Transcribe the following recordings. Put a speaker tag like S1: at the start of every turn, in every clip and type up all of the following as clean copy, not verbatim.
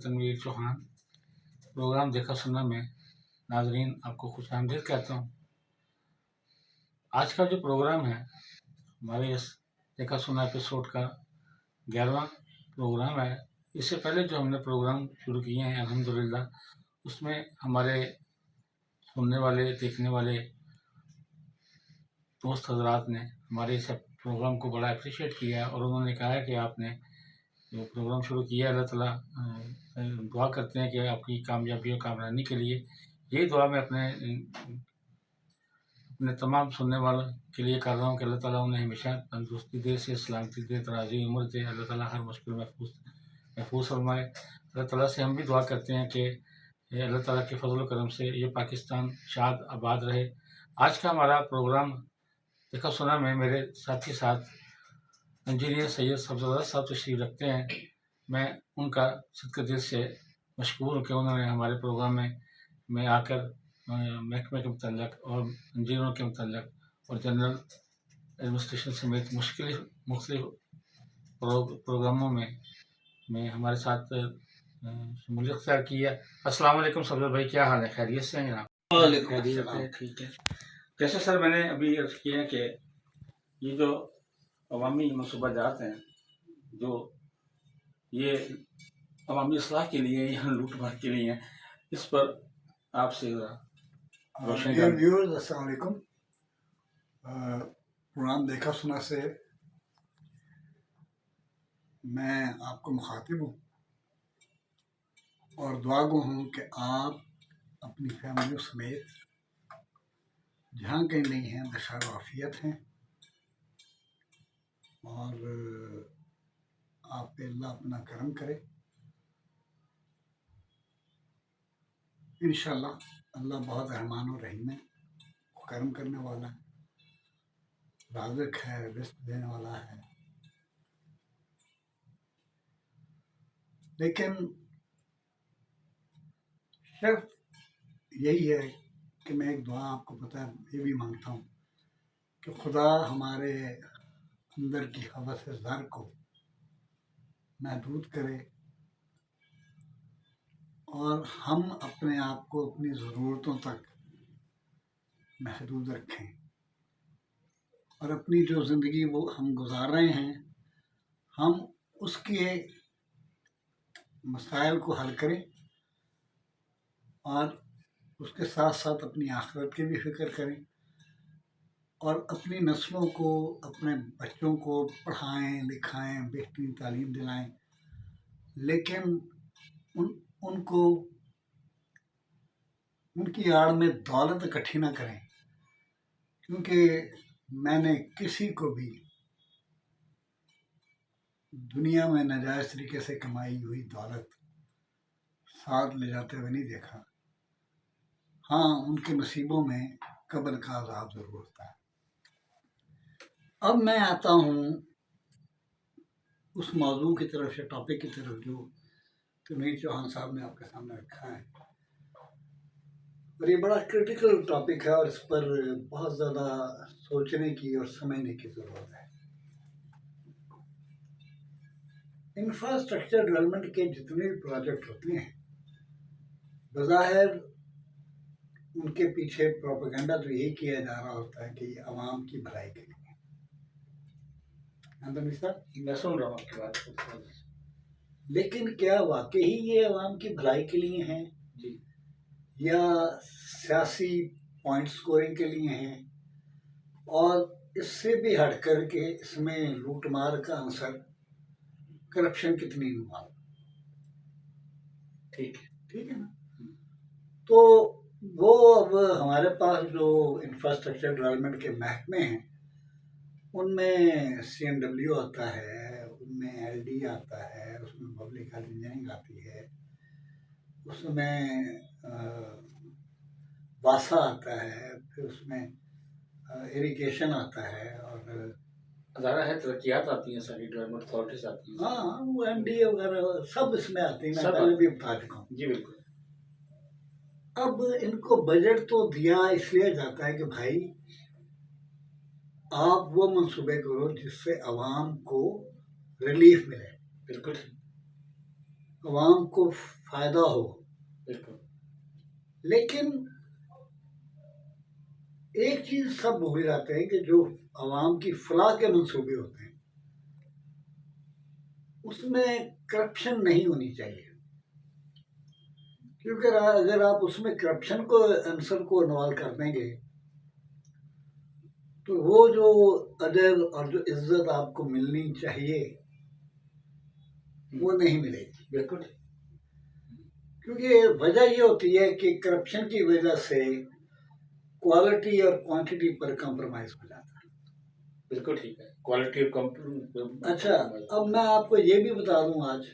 S1: Tanveer Chauhan. Programme देखा सुनना में नाजरीन आपको खुशामदीद कहता हूँ। आज का जो प्रोग्राम है हमारे इस देखा सुना एपिसोड का 11वां प्रोग्राम है। इससे पहले जो हमने प्रोग्राम शुरू किए हैं अल्हम्दुलिल्लाह, उसमें हमारे सुनने वाले देखने वाले दोस्त हजरात ने हमारे इस प्रोग्राम को बड़ा अप्रिशिएट किया और उन्होंने कहा है कि आपने जो प्रोग्राम शुरू किया अल्लाह ताला दुआ करते हैं कि आपकी कामयाबी और कामरानी के लिए यही दुआ मैं अपने तमाम सुनने वालों के लिए कर रहा हूँ कि अल्लाह ताला उन्हें हमेशा तंदुरुस्ती दे, से सलामती दे, दराज़ी उम्र दे। अल्लाह ताला हर मुश्किल महफूज फरमाए। अल्लाह ताला से हम भी दुआ करते हैं कि अल्लाह ताला के फजल करम से ये पाकिस्तान शाद आबाद रहे। आज का हमारा प्रोग्राम देखा सुना में मेरे साथी साथ इंजीनियर सैयद सब्ज़ार साहब तशरीफ़ रखते हैं। मैं उनका सदका दिल से मशकूर हूँ कि उन्होंने हमारे प्रोग्राम में आकर महकमे के मुतल्लक़ और इंजीनियरों के मुतल्लक़ और जनरल एडमिनिस्ट्रेशन समेत मुख्तलिफ प्रोग्रामों में हमारे साथ शमूलियत अख्तियार की है। अस्सलाम वालेकुम सब्ज़ार भाई, क्या हाल है? खैरियत से हैं आप?
S2: खैरियत है, ठीक है।
S1: जैसे सर मैंने अभी अर्ज़ किया है कि ये जो अवामी मनसूबाजात हैं, जो ये अवामी इस्लाह के लिए यहाँ लूट मार के लिए हैं, इस पर आपसे रोशनी
S2: डियर व्यूअर्स, अस्सलाम वालेकुम। प्रोग्राम देखा सुना से मैं आपको मुखातिब हूँ और दुआगो हूँ कि आप अपनी फैमिलियों समेत जहाँ कहीं नहीं हैं बखैर आफियत हैं और आप पे अल्लाह अपना करम करे। इंशाअल्लाह अल्लाह बहुत रहमान और रहीम है, करम करने वाला है, राज़िक है, रिज़्क़ देने वाला है। लेकिन शर्त यही है कि मैं एक दुआ आपको पता है ये भी मांगता हूँ कि खुदा हमारे अंदर की हवस ज़र को महदूद करे और हम अपने आप को अपनी ज़रूरतों तक महदूद रखें और अपनी जो ज़िंदगी वो हम गुजार रहे हैं हम उसके मसाइल को हल करें और उसके साथ साथ अपनी आखिरत की भी फिक्र करें और अपनी नस्लों को, अपने बच्चों को पढ़ाएं लिखाएं, बेहतरीन तालीम दिलाएं, लेकिन उनको उनकी आड़ में दौलत इकट्ठी ना करें, क्योंकि मैंने किसी को भी दुनिया में नाजायज़ तरीके से कमाई हुई दौलत साथ ले जाते हुए नहीं देखा। हाँ, उनके नसीबों में कब्र का अज़ाब ज़रूर होता है। अब मैं आता हूँ उस मौजू की तरफ से, टॉपिक की तरफ जो तनवीर चौहान साहब ने आपके सामने रखा है। और ये बड़ा क्रिटिकल टॉपिक है और इस पर बहुत ज़्यादा सोचने की और समझने की ज़रूरत है। इंफ्रास्ट्रक्चर डेवलपमेंट के जितने भी प्रोजेक्ट होते हैं, बज़ाहिर उनके पीछे प्रोपेगेंडा तो यही किया जा रहा होता है कि ये आवाम की भलाई के लिए।
S1: मैं सुन रहा हूँ आपकी बात।
S2: लेकिन क्या वाकई ये आवाम की भलाई के लिए हैं
S1: जी,
S2: या सियासी पॉइंट स्कोरिंग के लिए हैं? और इससे भी हट कर के इसमें लूटमार का आंसर, करप्शन कितनी इन्वॉल्व? ठीक है ना। तो वो अब हमारे पास जो इंफ्रास्ट्रक्चर डेवलपमेंट के महकमे हैं उनमें CMW आता है, उनमें LD आता है, उसमें पब्लिक हेल्थ इंजीनियरिंग आती है, उसमें वासा आता है, फिर उसमें इरिगेशन आता है और
S1: अदारा है, तरक्यात आती हैं, सारी डेवलपमेंट अथॉरिटीज आती हैं।
S2: हाँ, वो MDA वगैरह सब इसमें आती हैं, मैं पहले भी बता चुका हूँ।
S1: जी बिल्कुल।
S2: अब इनको बजट तो दिया इसलिए जाता है कि भाई आप वो मंसूबे करो जिससे आवाम को रिलीफ मिले।
S1: बिल्कुल।
S2: आवाम को फ़ायदा हो।
S1: बिल्कुल।
S2: लेकिन एक चीज़ सब भूल जाते हैं कि जो आवाम की फलाह के मंसूबे होते हैं, उसमें करप्शन नहीं होनी चाहिए। क्योंकि अगर आप उसमें करप्शन को आंसर को इन्वॉल्व कर देंगे, तो वो जो अदल और जो इज्जत आपको मिलनी चाहिए, वो नहीं मिलेगी।
S1: बिल्कुल।
S2: क्योंकि वजह ये होती है कि करप्शन की वजह से क्वालिटी और क्वांटिटी पर कंप्रोमाइज हो जाता है।
S1: बिल्कुल ठीक है, क्वालिटी और कम।
S2: अच्छा, अब मैं आपको ये भी बता दूं आज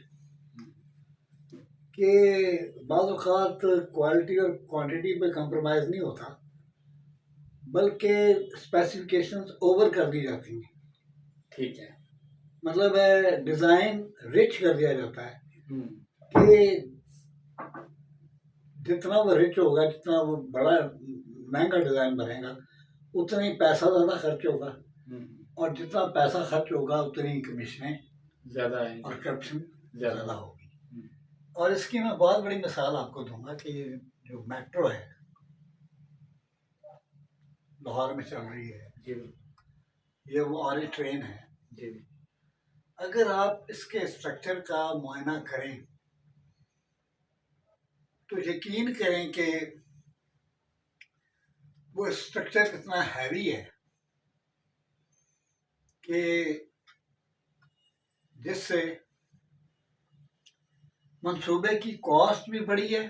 S2: कि बाज़ औक़ात क्वालिटी और क्वांटिटी पे कंप्रोमाइज़ नहीं होता, बल्कि स्पेसिफिकेशंस ओवर कर दी जाती हैं।
S1: ठीक है।
S2: मतलब है डिज़ाइन रिच कर दिया जाता है
S1: हम्म।
S2: कि जितना वो रिच होगा, जितना वो बड़ा महंगा डिज़ाइन बनेगा, उतना ही पैसा ज़्यादा खर्च होगा, और जितना पैसा खर्च होगा उतनी ही कमीशनें
S1: ज़्यादा आएंगी
S2: और करप्शन
S1: ज़्यादा
S2: ज़्यादा होगी। और इसकी मैं बहुत बड़ी मिसाल आपको दूंगा कि जो मेट्रो है लाहौर में चल रही है,
S1: जी।
S2: ये वो ऑरेंज ट्रेन है
S1: जी।
S2: अगर आप इसके स्ट्रक्चर का मुआयना करें तो यकीन करें कि वो स्ट्रक्चर इतना हैवी है कि जिससे मंसूबे की कॉस्ट भी बढ़ी है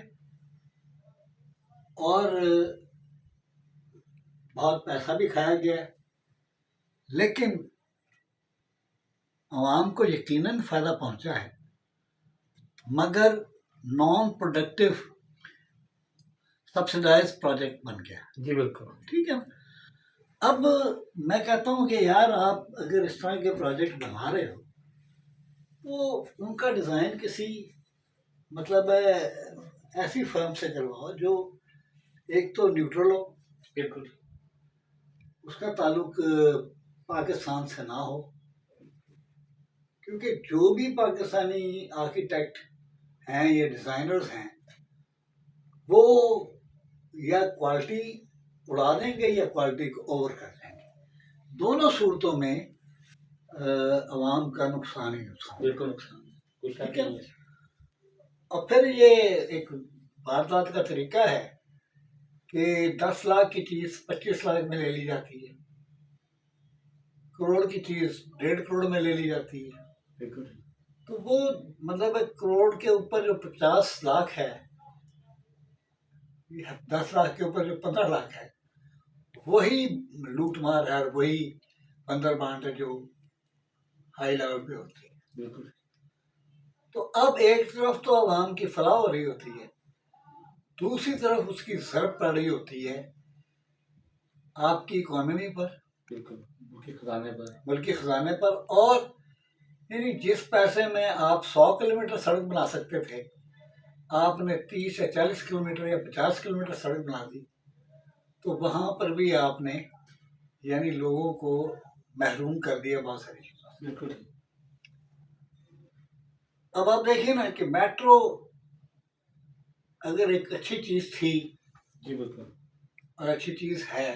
S2: और बहुत पैसा भी खाया गया है, लेकिन आवाम को यकीनन फ़ायदा पहुंचा है, मगर नॉन प्रोडक्टिव सब्सिडाइज प्रोजेक्ट बन गया।
S1: जी बिल्कुल।
S2: ठीक है ना? अब मैं कहता हूँ कि यार आप अगर इस तरह के प्रोजेक्ट बना रहे हो तो उनका डिज़ाइन किसी मतलब ऐसी फर्म से करवाओ जो एक तो न्यूट्रल हो,
S1: बिल्कुल।
S2: उसका ताल्लुक पाकिस्तान से ना हो, क्योंकि जो भी पाकिस्तानी आर्किटेक्ट हैं या डिज़ाइनर्स हैं वो या क्वालिटी उड़ा देंगे या क्वालिटी को ओवर कर देंगे। दोनों सूरतों में आवाम का नुकसान ही नुकसान।
S1: बिल्कुल नुकसान,
S2: ठीक है। और फिर ये एक वारदात का तरीका है कि 10 लाख की चीज़ 25 लाख में ले ली जाती है, करोड़ की चीज़ 1.5 करोड़ में ले ली जाती है।
S1: बिल्कुल।
S2: तो वो मतलब करोड़ के ऊपर जो 50 लाख है, 10 लाख के ऊपर जो 15 लाख है, वही लूट मार है और वही अंदर बांट है जो हाई लेवल पे होती है।
S1: बिल्कुल।
S2: तो अब एक तरफ तो आवाम की फलाह हो रही होती है, दूसरी तरफ उसकी ज़रब पड़ रही होती है आपकी इकोनॉमी पर,
S1: बिल्कुल,
S2: मुल्की खजाने पर। और यानी जिस पैसे में आप 100 किलोमीटर सड़क बना सकते थे, आपने 30 या 40 किलोमीटर या 50 किलोमीटर सड़क बना दी, तो वहाँ पर भी आपने यानी लोगों को महरूम कर दिया बहुत सारी चीज़ों।
S1: बिल्कुल।
S2: अब आप देखिए ना कि मेट्रो अगर एक अच्छी चीज़ थी,
S1: जी बिल्कुल,
S2: और अच्छी चीज़ है,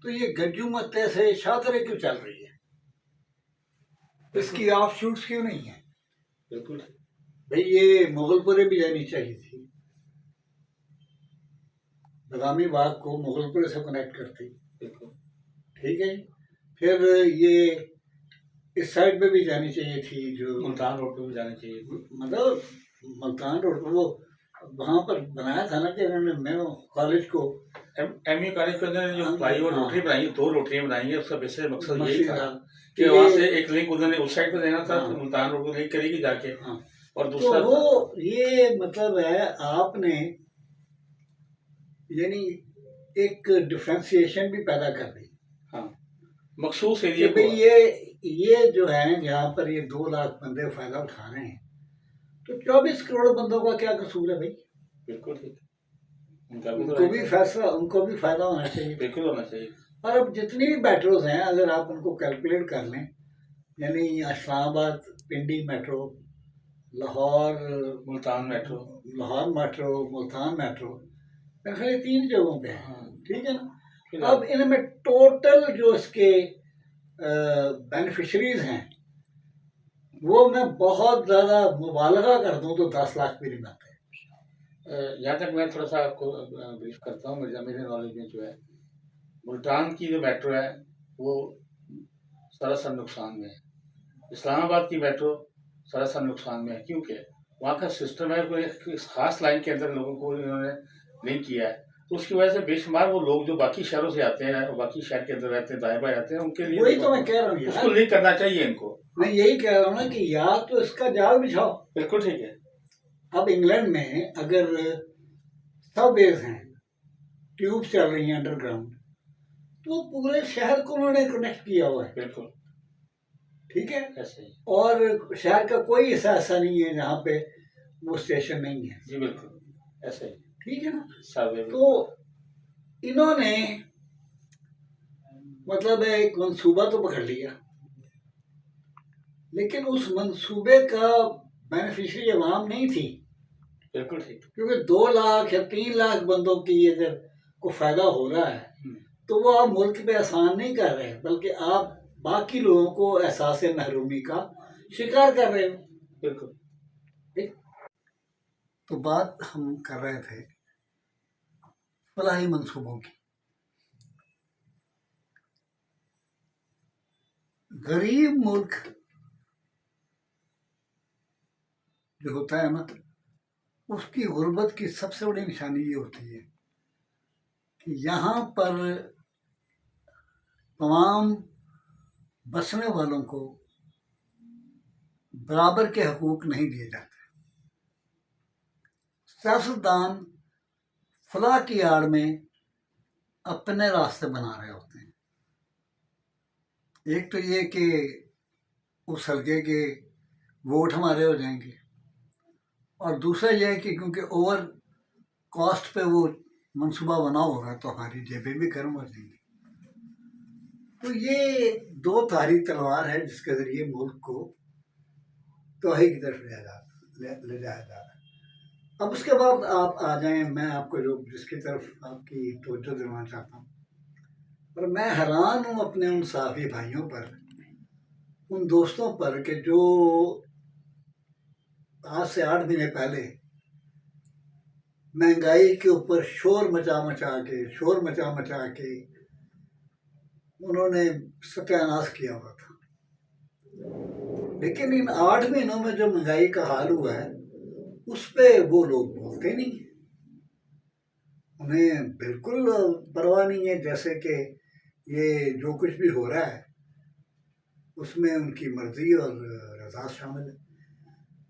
S2: तो ये गज्जू मत्ते से शादरे क्यों चल रही है? इसकी ऑफ शूट्स क्यों नहीं है?
S1: बिल्कुल
S2: भाई ये मुगलपुरे भी जानी चाहिए थी, बदामी बाग को मुगलपुरे से कनेक्ट करती।
S1: बिल्कुल।
S2: ठीक है जी। फिर ये इस साइड पे भी जानी चाहिए थी, जो
S1: मुल्तान रोड पे भी जानी चाहिए,
S2: मतलब मुल्तान रोड पर वो वहाँ पर बनाया था ना कि उन्होंने मैं कॉलेज को
S1: एमयू कॉलेज के अंदर जो फ्लाईओवर रोटरी बनाई, 2 रोटरियां बनाई है, उसका बेसिक मकसद यही था कि वहाँ से एक लिंक उन्होंने उस साइड पे देना था, तो मुल्तान रोड को लिंक करेगी जाके। और दूसरा
S2: तो वो ये मतलब है आपने यानी एक डिफ्रेंसिएशन भी पैदा कर दी।
S1: हाँ, मखसूस एरिया
S2: कि भाई ये जो है यहाँ पर ये 2 लाख बंदे फायदा उठा रहे हैं, तो 24 करोड़ बंदों का क्या कसूर है भाई?
S1: बिल्कुल ठीक,
S2: उनको भी फैसला, उनको भी फायदा होना चाहिए,
S1: बिल्कुल होना चाहिए।
S2: और अब जितनी भी मेट्रोज हैं अगर आप उनको कैलकुलेट कर लें, यानी Islamabad Pindi metro, Lahore
S1: Multan metro.
S2: Multan metro, मेरे ख्याल ये 3 जगहों पे है,
S1: हाँ,
S2: ठीक है ना।
S1: फिलहाल
S2: अब इनमें टोटल जो इसके बेनिफिशरीज हैं, वो मैं बहुत ज़्यादा मुबालगा कर दूं तो 10 लाख भी नहीं बनते।
S1: यहाँ तक मैं थोड़ा सा आपको ब्रीफ करता हूँ। मेरे नॉलेज में जो है, मुल्तान की जो मेट्रो है वो सरासर नुकसान में है। इस्लामाबाद की मेट्रो सरासर नुकसान में है, क्योंकि वहाँ का सिस्टम है, कोई एक खास लाइन के अंदर लोगों को इन्होंने लिंक किया है, तो उसकी वजह से बेशुमार वो लोग जो बाकी शहरों से आते हैं, बाकी शहर के अंदर रहते हैं, दाएं बाएं रहते हैं, उनके लिए
S2: वही तो मैं कह रहा हूँ
S1: उसको
S2: यार,
S1: लिंक करना चाहिए इनको।
S2: मैं यही कह रहा हूँ ना कि या तो इसका जाल बिछाओ।
S1: बिल्कुल ठीक है।
S2: अब इंग्लैंड में अगर सबवेज हैं, ट्यूब चल रही हैं अंडरग्राउंड, तो पूरे शहर को उन्होंने कनेक्ट किया हुआ है,
S1: बिल्कुल
S2: ठीक है।
S1: ऐसे ही।
S2: और शहर का कोई हिस्सा ऐसा नहीं है जहाँ पे वो स्टेशन नहीं है,
S1: जी बिल्कुल ऐसे ही,
S2: ठीक है ना।
S1: सर्वे
S2: तो इन्होंने मतलब एक मंसूबा तो पकड़ लिया, लेकिन उस मंसूबे का बेनिफिशियरी अवाम नहीं थी,
S1: बिल्कुल ठीक।
S2: क्योंकि 2 लाख या 3 लाख बंदों की अगर को फायदा हो रहा है, तो वो आप मुल्क पे एहसान नहीं कर रहे, बल्कि आप बाकी लोगों को एहसास महरूमी का शिकार कर रहे हो।
S1: बिल्कुल।
S2: तो बात हम कर रहे थे फलाही मंसूबों की। गरीब मुल्क जो होता है ना, उसकी गुर्बत की सबसे बड़ी निशानी ये होती है कि यहाँ पर तमाम बसने वालों को बराबर के हकूक नहीं दिए जाते। सियासतदान फलाह की आड़ में अपने रास्ते बना रहे होते हैं। एक तो ये कि उस हल्के के वोट हमारे हो जाएंगे, और दूसरा यह है कि क्योंकि ओवर कॉस्ट पे वो मंसूबा बना होगा तो हमारी जेबें भी गर्म हो जाएंगी। तो ये 2 धारी तलवार है जिसके जरिए मुल्क को तबाही की तरफ ले जाया जा रहा है। अब उसके बाद आप आ जाएं, मैं आपको जो जिसकी तरफ आपकी तवज्जो दिलवाना चाहता हूँ, और मैं हैरान हूँ अपने उन साफी भाइयों पर, उन दोस्तों पर कि जो आज से 8 महीने पहले महंगाई के ऊपर शोर मचा मचा के उन्होंने सत्यानाश किया हुआ था। लेकिन इन 8 महीनों में जो महंगाई का हाल हुआ है, उस पे वो लोग बोलते नहीं, उन्हें बिल्कुल परवाह नहीं है, जैसे कि ये जो कुछ भी हो रहा है उसमें उनकी मर्जी और रजा शामिल है।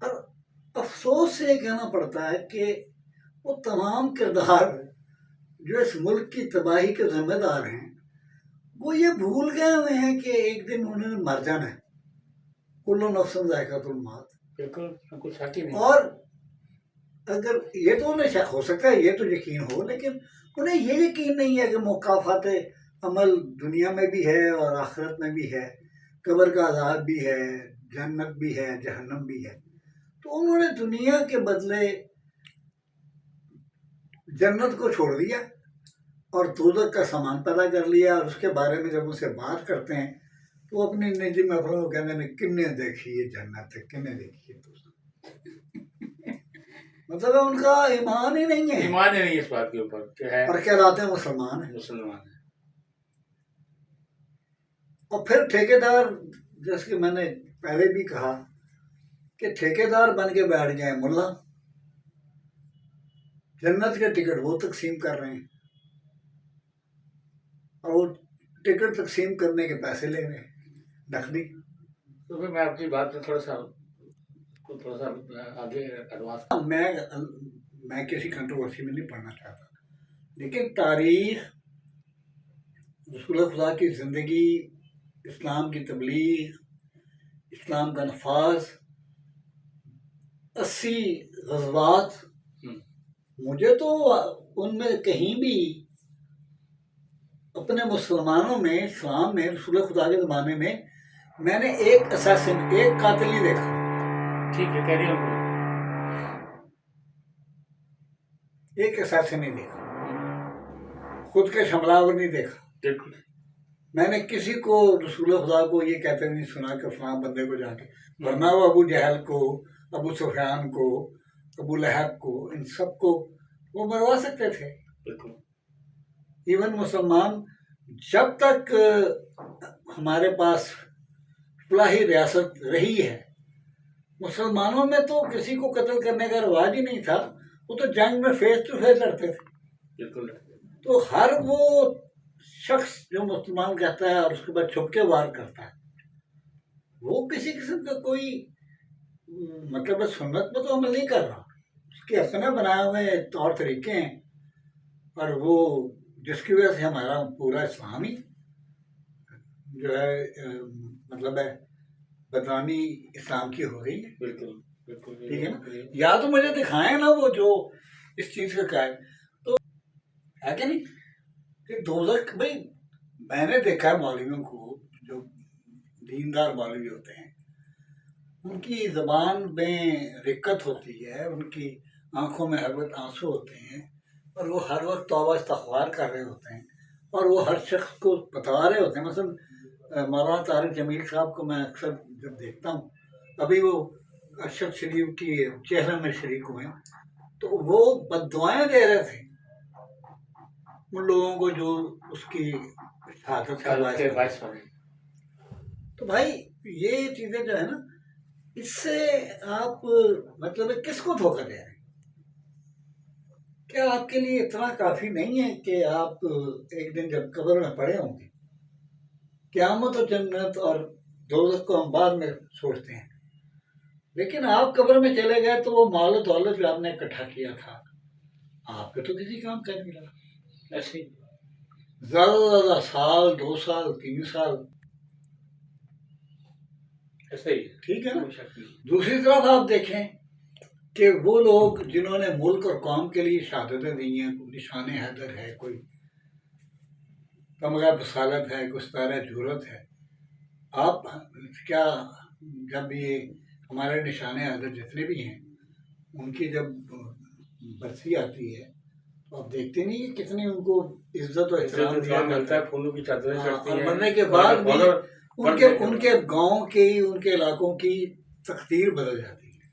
S2: और अफसोस से कहना पड़ता है कि वो तमाम किरदार जो इस मुल्क की तबाही के जिम्मेदार हैं, वो ये भूल गए हुए हैं कि एक दिन उन्होंने मर जाना है। कुल्लू नफ्सन ज़ायक़ातुल मौत।
S1: बिल्कुल कुछ शक ही नहीं।
S2: और अगर ये तो उन्हें हो सकता है ये तो यकीन हो, लेकिन उन्हें ये यकीन नहीं है कि मुकाफ़ात अमल दुनिया में भी है और आखिरत में भी है, कब्र का अज़ाब भी है, जन्नत भी है, जहन्नम भी है। तो उन्होंने दुनिया के बदले जन्नत को छोड़ दिया और दोज़ख का सामान पैदा कर लिया, और उसके बारे में जब उनसे बात करते हैं तो अपनी निजी महफिलों में कहते हैं किन्ने देखी है जन्नत, किन्ने देखी है मतलब है उनका ईमान ही नहीं है,
S1: ईमान ही नहीं इस बात के ऊपर कि है,
S2: और कहलाते हैं मुसलमान है। और फिर ठेकेदार, जैसे कि मैंने पहले भी कहा कि ठेकेदार बन के बैठ गए मुल्ला, जन्नत के टिकट वो तकसीम कर रहे हैं और वो टिकट तकसीम करने के पैसे ले रहे हैं नकदी।
S1: तो फिर मैं आपकी बात में थोड़ा सा आगे एडवांस,
S2: मैं किसी कंट्रोवर्सी में नहीं पढ़ना चाहता, लेकिन तारीख, रसूल खुदा की ज़िंदगी, इस्लाम की तबलीग, इस्लाम का नफाज, 80 गज़वात, मुझे तो उनमें कहीं भी अपने मुसलमानों में, इस्लाम में, रसूल खुदा के ज़माने में मैंने एक असैसिन, एक कातिल नहीं देखा।
S1: ठीक है, कह रही हूँ।
S2: एक असैसिन नहीं देखा, खुद के हमलावर नहीं देखा।
S1: बिल्कुल।
S2: मैंने किसी को रसूल खुदा को ये कहते नहीं सुना कि फलां बंदे को जाके, वरना वो अबू जहल को, अबू सुफियान को, अबू लहब को, इन सब को वो मरवा सकते थे।
S1: बिल्कुल।
S2: इवन मुसलमान जब तक हमारे पास फलाही रियासत रही है, मुसलमानों में तो किसी को कत्ल करने का रिवाज ही नहीं था, वो तो जंग में फेस टू फेस लड़ते थे।
S1: बिल्कुल।
S2: तो हर वो शख्स जो मुसलमान कहता है और उसके बाद छुप के वार करता है, वो किसी किस्म का कोई मतलब सुन्नत में तो अमल नहीं कर रहा, उसके अपने बनाए हुए तौर तरीके हैं, और वो जिसकी वजह से हमारा पूरा इस्लाम ही जो है मतलब है बदनामी इस्लाम की हो गई है।
S1: बिल्कुल बिल्कुल।
S2: ठीक है ना, या तो मुझे दिखाएं ना वो जो इस चीज का क्या है, तो है क्या नहीं कि दोज़ख भाई मैंने देखा है मौलवियों को, जो दीनदार मौलवी होते हैं, उनकी जबान में रिक्कत होती है, उनकी आंखों में हर वक्त आंसू होते हैं, और वो हर वक्त तौबा इस्तग़फ़ार कर रहे होते हैं, और वो हर शख्स को बता रहे होते हैं। मसलन मौलाना तारिक जमील साहब को मैं अक्सर जब देखता हूँ, अभी वो अरशद शरीफ की चेहरा में शरीक हुए, तो वो बद्दुआएं दे रहे थे उन लोगों को जो उसकी शहादत का बायस बने। तो भाई ये चीजें जो है ना, इससे आप मतलब किसको धोखा दे रहे हैं? क्या आपके लिए इतना काफी नहीं है कि आप एक दिन जब कब्र में पड़े होंगे, क़यामत और जन्नत और दोज़ख को हम बाद में सोचते हैं, लेकिन आप कब्र में चले गए तो वो माल और दौलत जो आपने इकट्ठा किया था, आपके तो किसी काम का नहीं लगा। ऐसे ही ज्यादा से ज्यादा साल, 2 साल, 3 साल, ऐसे ही। ठीक है ना। दूसरी तरफ आप देखें कि वो लोग जिन्होंने मुल्क और कौम के लिए शहादतें दी हैं, निशान हैदर है, कोई कमरा बसालत है, गुस्तारा जुरत है, आप क्या जब ये हमारे निशान हैदर जितने भी हैं उनकी जब बरसी आती है तो आप देखते नहीं है कितनी उनको इज्जत और एहतराम दिया
S1: मिलता है, फूलों की चादरें चढ़ती हैं,
S2: मरने के बाद भी उनके गांव की, उनके इलाकों की तकदीर बदल जाती है।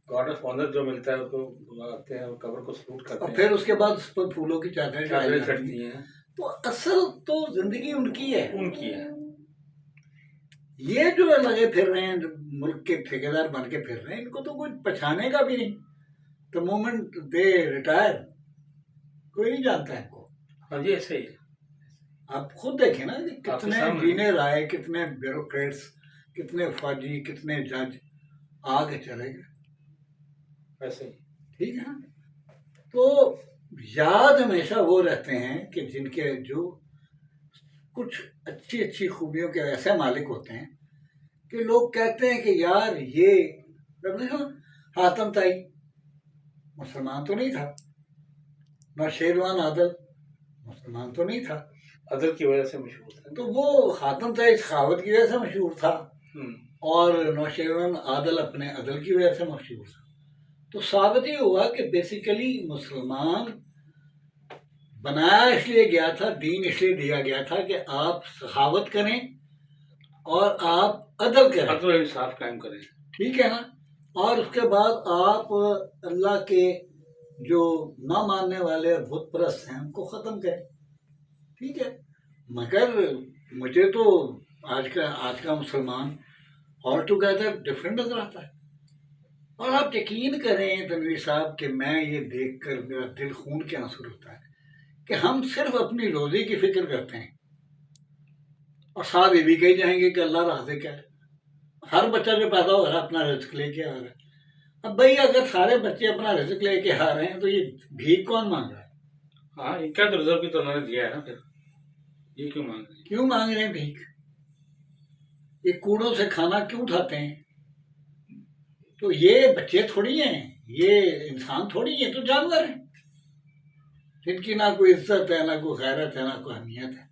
S1: गार्ड ऑफ ऑनर जो मिलता है उसको बुलाते हैं और कब्र को सलूट करते हैं,
S2: और फिर उसके बाद उस पर फूलों की चादरें
S1: चढ़ती हैं।
S2: तो असल तो जिंदगी उनकी है,
S1: उनकी है।
S2: ये जो लगे फिर रहे हैं, मुल्क के ठेकेदार बन के फिर रहे हैं, इनको तो कोई पछाने का भी नहीं। द मोमेंट दे रिटायर कोई नहीं जानता है इनको।
S1: हाँ जी, ऐसे ही
S2: आप खुद देखें ना कि कितने इंजीनियर आए, कितने ब्यूरोक्रेट्स, कितने फौजी, कितने जज आगे चले गए।
S1: ऐसे ही।
S2: ठीक है ना। तो याद हमेशा वो रहते हैं कि जिनके जो कुछ अच्छी अच्छी खूबियों के ऐसे मालिक होते हैं कि लोग कहते हैं कि यार ये हातम ताई मुसलमान तो नहीं था, नौशेरवान आदल मुसलमान तो नहीं था,
S1: अदल की वजह से मशहूर था।
S2: तो वो हातम ताई सखावत की वजह से मशहूर था, और नौशेरवान आदल अपने अदल की वजह से मशहूर था। तो साबित ही हुआ कि बेसिकली मुसलमान बनाया इसलिए गया था, दीन इसलिए दिया गया था कि आप सखावत करें और आप अदल करें, अदल इंसाफ कायम करें। ठीक है ना। और उसके बाद आप अल्लाह के जो ना मानने वाले बुत परस्त हैं उनको ख़त्म करें। ठीक है। मगर मुझे तो आज का मुसलमान ऑल टुगेदर डिफरेंट नजर आता है। और आप यकीन करें तनवीर साहब कि मैं ये देखकर मेरा दिल खून के आंसू रुकता है कि हम सिर्फ अपनी रोजी की फिक्र करते हैं, और साहब ये भी कही जाएंगे कि अल्लाह राज़िक है, हर बच्चा जो पैदा हो रहा है अपना रिस्क लेके आ रहा है। अब भाई अगर सारे बच्चे अपना रिस्क लेके आ रहे हैं तो ये भीख कौन मांग रहा है? हाँ, इनका तो रिजर्व भी तो उन्होंने दिया है ना, फिर ये क्यों मांग रहे हैं भीख? ये कूड़ों से खाना क्यों उठाते हैं? तो ये बच्चे थोड़ी हैं, ये इंसान थोड़ी है, तो जानवर हैं जिनकी ना कोई इज्जत है, ना कोई गैरत है, ना कोई अहमियत है।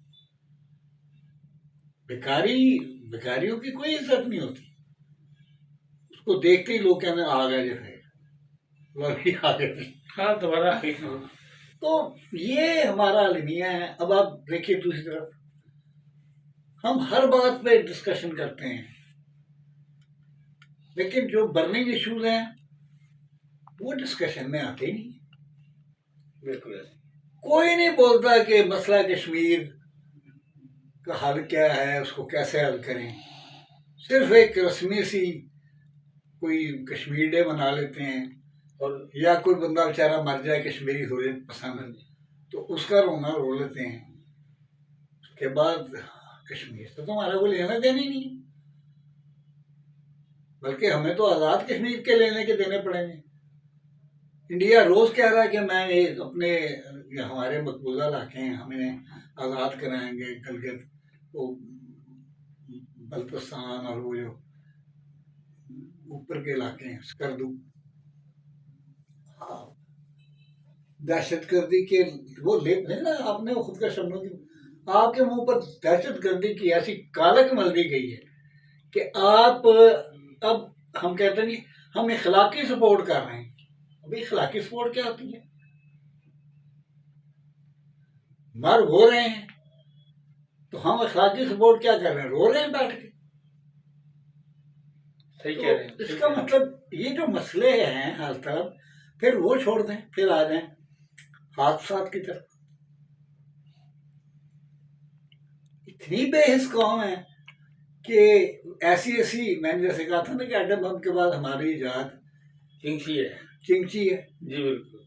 S2: भिखारियों की कोई इज्जत नहीं होती, उसको देखते ही लोग कहने आ गए जो है, लॉबी आ गई।
S1: हाँ दोबारा आ गई।
S2: तो ये हमारा अलमिया है। अब आप देखिए दूसरी तरफ, हम हर बात पे डिस्कशन करते हैं, लेकिन जो बर्निंग इश्यूज हैं वो डिस्कशन में आते ही नहीं।
S1: बिल्कुल
S2: कोई नहीं बोलता कि मसला कश्मीर का हल क्या है, उसको कैसे हल करें। सिर्फ एक रस्मी सी कोई कश्मीर डे मना लेते हैं,
S1: और
S2: या कोई बंदा बेचारा मर जाए कश्मीरी हुर्रियत पसंद तो उसका रोना रो लेते हैं। उसके बाद कश्मीर से तो हमारा कोई लेना देना ही नहीं, बल्कि हमें तो आज़ाद कश्मीर के लेने के देने पड़ेंगे। इंडिया रोज कह रहा है कि मैं एक अपने हमारे मकबूजा इलाके हैं, हम इन्हें आज़ाद कराएंगे, गिलगित वो बल्तिस्तान और वो जो ऊपर के इलाके हैं स्कर्दू, हाँ, दहशतगर्दी के वो ले ना आपने वो खुद का शब्दों की आपके मुंह पर दहशतगर्दी की ऐसी कालक मल दी गई है कि आप अब हम कहते हैं हम इखलाकी सपोर्ट कर रहे हैं। अभी इखलाकी सपोर्ट क्या होती है? मर हो रहे हैं तो हम इखलाकी सपोर्ट क्या कर रहे हैं? रो रहे हैं बैठ के।
S1: सही कह रहे हैं।
S2: तो इसका मतलब ये जो मसले हैं हर तरफ, फिर वो छोड़ दें, फिर आ जाएं हादसात की तरफ। इतनी बेहिस कौम है कि ऐसी मैंने जैसे कहा था ना कि एटम बम के बाद हमारी इजाद
S1: चिंची है।
S2: चिंची है।
S1: जी बिल्कुल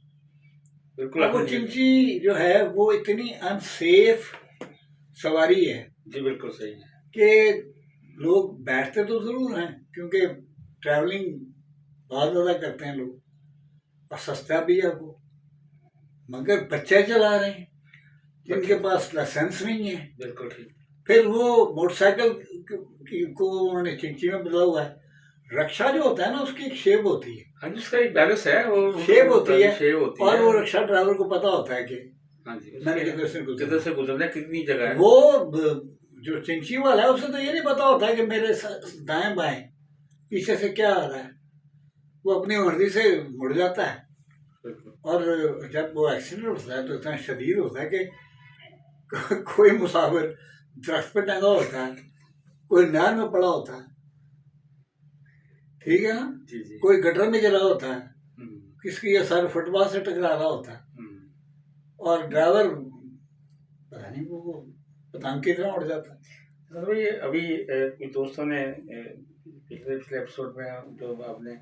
S1: बिल्कुल।
S2: अब वो चिंची जो है वो इतनी अनसेफ सवारी है।
S1: जी बिल्कुल सही है
S2: कि लोग बैठते तो जरूर हैं क्योंकि ट्रैवलिंग बहुत ज़्यादा करते हैं लोग और सस्ता भी है वो, मगर बच्चे चला रहे हैं जिनके पास लाइसेंस नहीं है।
S1: बिल्कुल ठीक।
S2: फिर वो मोटरसाइकिल को उन्होंने चिंची में बदला हुआ है। रक्षा जो होता है ना उसकी एक शेप होती है।
S1: हाँ जी, उसका एक बैलेंस है, वो
S2: शेप होती है,
S1: शेप होती
S2: और
S1: है।
S2: वो रक्षा ड्राइवर को पता होता है कि
S1: हाँ जी,
S2: मैंने
S1: किधर से गुजरना है, कितनी जगह है।
S2: वो जो चिंची वाला है उसे तो ये नहीं पता होता है कि मेरे दाएं बाएं पीछे से क्या आ रहा है। वो अपनी मर्जी से मुड़ जाता है। और जब वो एक्सीडेंट होता है तो इतना शदीद होता है कि कोई मुसाफिर दरख्त पे टंगा होता है, कोई नहर में पड़ा होता है, ठीक है ना,
S1: जी जी।
S2: कोई गटर में गिरा होता है, किसकी ये सर फुटपाथ से टकरा रहा होता है, और ड्राइवर पता नहीं वो पतंग की तरह उड़ जाता है।
S1: अभी अभी कुछ दोस्तों ने पिछले एपिसोड में जो आपने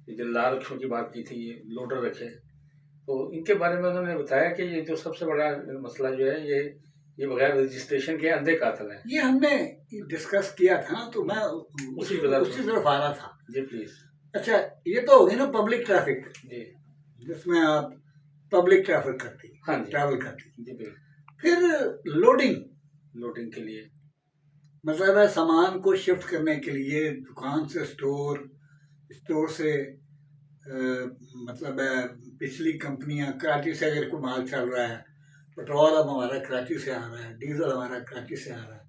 S1: जो लाल रक्षों की बात की थी, ये लोडर रखे, तो इनके बारे में उन्होंने बताया कि ये जो सबसे बड़ा मसला जो है ये बगैर रजिस्ट्रेशन के अंधे कातल है।
S2: ये हमने डिस्कस किया था ना, तो मैं उसी तरफ आ रहा था।
S1: जी प्लीज।
S2: अच्छा, ये तो हो गई ना पब्लिक ट्रैफिक
S1: जी,
S2: जिसमें आप पब्लिक ट्रैफिक करती है।
S1: हाँ जी,
S2: ट्रैवल करती
S1: जी बिल्कुल।
S2: फिर लोडिंग
S1: के लिए
S2: मतलब है सामान को शिफ्ट करने के लिए दुकान से स्टोर से मतलब है पिछली कंपनियां, कराची से अगर कोई माल चल रहा है, पेट्रोल अब हमारा कराची से आ रहा है, डीजल हमारा कराची से आ रहा है,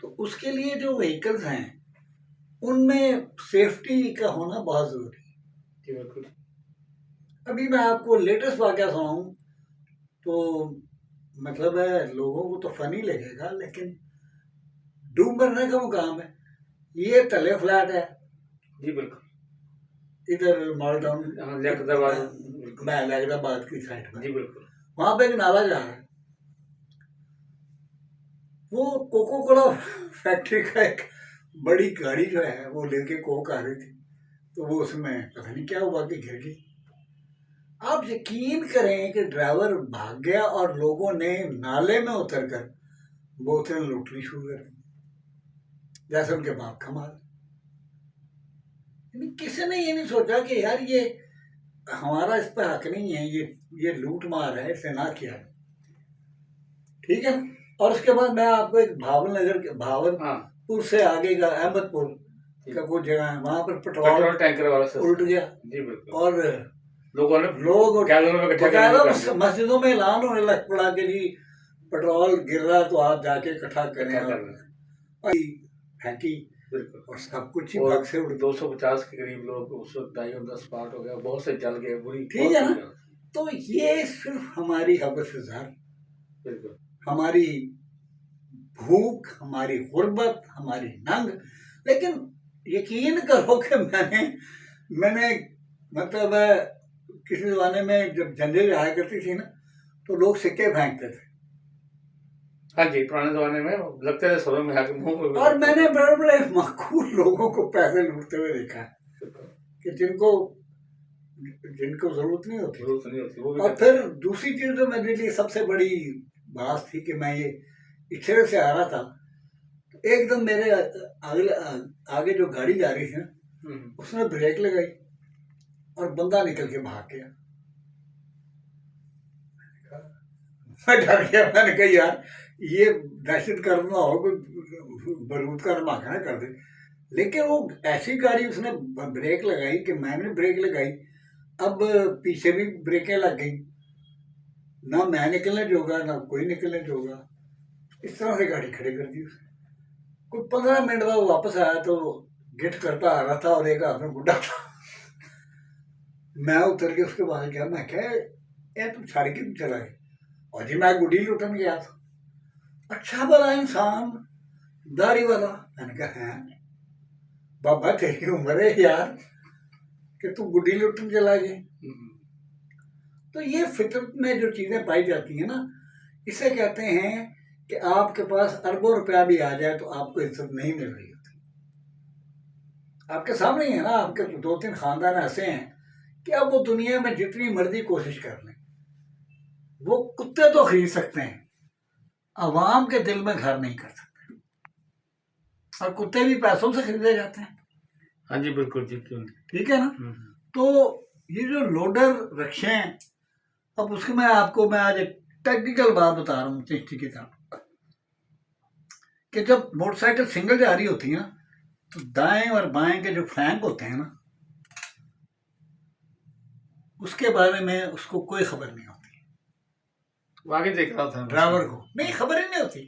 S2: तो उसके लिए जो व्हीकल्स हैं उनमें सेफ्टी का होना बहुत जरूरी है।
S1: जी बिल्कुल।
S2: अभी मैं आपको लेटेस्ट वाकया सुनाऊं तो मतलब है लोगों को तो फनी लगेगा, लेकिन डूब मरने का मुकाम है। ये तले फ्लैट है।
S1: जी बिल्कुल।
S2: इधर मालटाउन लैकदाबाद की साइड में।
S1: जी बिल्कुल।
S2: वहां पे एक नाला जा रहा है। वो कोको कोला फैक्ट्री का एक बड़ी गाड़ी जो है वो लेके कोक आ रही थी, तो वो उसमें पता नहीं क्या हुआ कि गिर गई। आप यकीन करें कि ड्राइवर भाग गया और लोगों ने नाले में उतरकर बोतलें लूटनी शुरू कर दी, जैसे उनके बाप का माल। किसी ने ये नहीं सोचा कि यार ये हमारा इस पर हक नहीं है, ये लूट मार है, इसे ना किया। ठीक है। और उसके बाद मैं आपको एक भावलपुर से आगे का अहमदपुर का कुछ जगह है, वहां पर पेट्रोल टैंकर वाला उल्ट गया।
S1: जी बिल्कुल।
S2: और
S1: लोग
S2: मस्जिदों में ऐलान होने लग पड़ा कि जी पेट्रोल गिर रहा तो आप जाके इकट्ठा करें। फेंकी
S1: बिल्कुल।
S2: और सब कुछ ही
S1: और
S2: भाग से उड़
S1: 250 के करीब लोग उस वक्त डाई ऑन द स्पॉट हो गया, बहुत से जल गए, बुरी
S2: ठीक है
S1: बहुत
S2: ना।
S1: बुरी हालत।
S2: तो ये सिर्फ हमारी हवस-ए-ज़र,
S1: बिल्कुल
S2: हमारी भूख, हमारी गुर्बत, हमारी नंग। लेकिन यकीन करो कि मैंने मतलब किसी ज़माने में जब जंजीरें आया करती थी ना, तो लोग सिक्के फेंकते थे।
S1: हाँ जी, पुराने ज़माने में लगते थे सरों में आके मुँह में भी
S2: और
S1: लगते
S2: मैंने
S1: थे।
S2: बड़े-बड़े मखूल लोगों को पैसे लूटते हुए देखा है
S1: बिल्कुल,
S2: कि जिनको ज़रूरत नहीं होती।
S1: ज़रूरत नहीं होती, वो भी
S2: और
S1: करते
S2: फिर
S1: थे।
S2: दूसरी चीज़ जो मेरे लिए सबसे बड़ी बात थी कि मैं ये इटली से आ रहा था, तो एकदम मेरे आगे जो गाड़ी जा रही थी ना, उसने ब्रेक लगाई और बंदा निकल के भाग गया। मैं डर गया, मैंने कहा यार ये दहशत गर्द ना हो, कोई बारूद का धमाका ना कर दे। लेकिन वो ऐसी गाड़ी उसने ब्रेक लगाई कि मैंने ब्रेक लगाई, अब पीछे भी ब्रेकें लग गई, ना मैं निकलने जोगा ना कोई निकलने जोगा। इस तरह से गाड़ी खड़ी कर दी उसने। कोई 15 मिनट बाद वापस आया तो गिट करता आ रहा था और एक हाथ में गुड्डा था। मैं उतर के उसके बाद गया, मैं क्या यार तुम साड़ी क्यों चला गए? और जी मैं गुड्डी लुटन गया था। अच्छा भला इंसान, दाढ़ी वाला। मैंने कहा है बाबा तेरी उम्र है यार कि तू गुड्डी लुटन चला गए। तो ये फितरत में जो चीजें पाई जाती हैं ना, इसे कहते हैं कि आपके पास अरबों रुपया भी आ जाए तो आपको इज्जत नहीं मिल रही होती। आपके सामने ही है ना, आपके 2-3 खानदान ऐसे हैं कि अब वो दुनिया में जितनी मर्जी कोशिश कर लें, वो कुत्ते तो खरीद सकते हैं, अवाम के दिल में घर नहीं कर सकते। और कुत्ते भी पैसों से खरीदे जाते हैं।
S1: हाँ जी बिल्कुल जी, क्यों नहीं।
S2: ठीक है ना। तो ये जो लोडर रखे हैं, अब उसके मैं आज एक टेक्निकल बात बता रहा हूँ चिश्ती की तरह, कि जब मोटरसाइकिल सिंगल जा रही होती है ना, तो दाएं और बाएं के जो फ्लैंक होते हैं ना, उसके बारे में उसको कोई खबर नहीं होती।
S1: वो आगे देख रहा था
S2: ड्राइवर को नहीं खबर ही नहीं होती।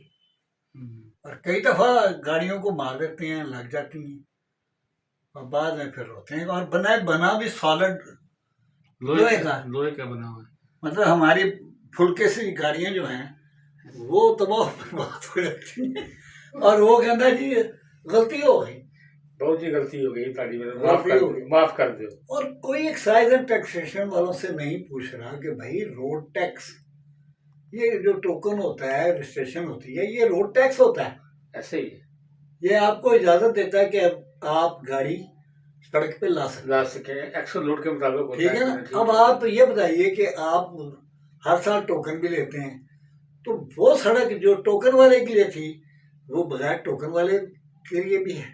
S2: और कई दफा गाड़ियों को मार देते हैं, लग जाती हैं, और बाद में फिर रोते हैं। और बना भी सॉलिड लोहे
S1: का बना हुआ है।
S2: मतलब हमारी फुलके सी गाड़ियां जो हैं वो तबाह बर्बाद हो जाती हैं। और वो कहता जी गलती हो गई,
S1: बहुत जी गलती हो गई ताड़ी में,
S2: गलती
S1: माफ कर दो।
S2: और कोई एक्साइज एंड टैक्सेशन वालों से नहीं पूछ रहा कि भाई रोड टैक्स, ये जो टोकन होता है, रजिस्ट्रेशन होती है, ये रोड टैक्स होता है।
S1: ऐसे ही
S2: ये आपको इजाजत देता है कि अब आप गाड़ी सड़क पे ला सके
S1: एक्शन लोड के मुताबिक।
S2: ठीक है ना। अब आप ये बताइए कि आप हर साल टोकन भी लेते हैं, तो वो सड़क जो टोकन वाले के लिए थी, वो बगैर टोकन वाले के लिए भी है।